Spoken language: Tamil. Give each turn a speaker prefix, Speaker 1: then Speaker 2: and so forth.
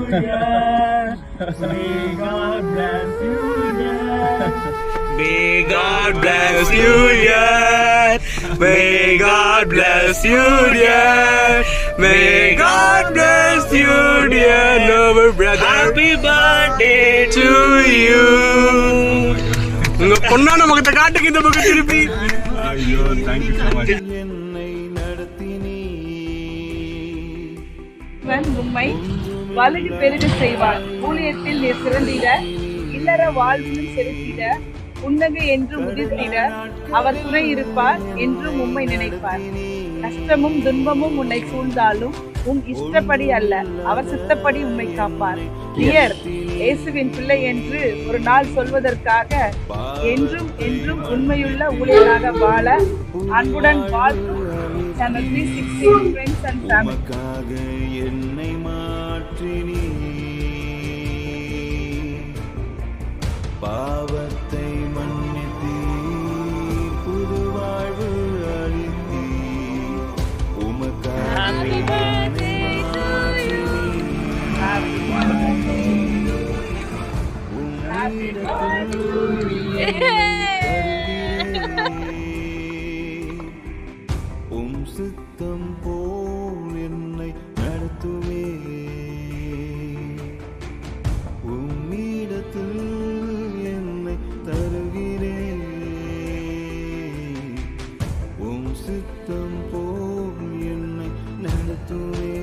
Speaker 1: dear. May God bless you, dear.
Speaker 2: May God bless you, dear. May God bless you, dear. May God bless you, dear noble brother. Happy birthday to you. உங்க பொண்ணான முகத்தை காட்டுக்கு இந்த பக்கம் திருப்பி.
Speaker 1: ஐயோ, thank you so much.
Speaker 3: உம்மை வலுகி பெருக செய்வார். ஊழியத்தில் நீர் சிறந்திட, இல்லற வாழ்விலும் செலுத்திட, உன்னக என்று உதிர்த்திட அவர் துணை இருப்பார் என்றும் உம்மை நினைப்பார். கஷ்டமும் துன்பமும் உன்னை சூழ்ந்தாலும் உன் இஷ்டப்படி அல்ல, அவர் சித்தப்படி உம்மை காப்பார். டியர், இயேசுவின் பிள்ளை என்று ஒரு நாள் சொல்வதற்காக என்றும் என்றும் உண்மையுள்ள ஊழியராக வாழ அன்புடன் வாழ்த்தும் சேனல் 360 friends and family.
Speaker 1: என்னை மாற்றினீ, பாவத்தை மன்னித்தீ, புது வாழ்வு அளித்தீ, உமக்காக
Speaker 3: Happy birthday to you. Happy birthday. Happy birthday.
Speaker 1: உம் சித்தம் போல் என்னை நடத்துவே, உம்மிடத்தில் என்னை தருகிறேன், உம் சித்தம் போல் என்னை நடத்துவே.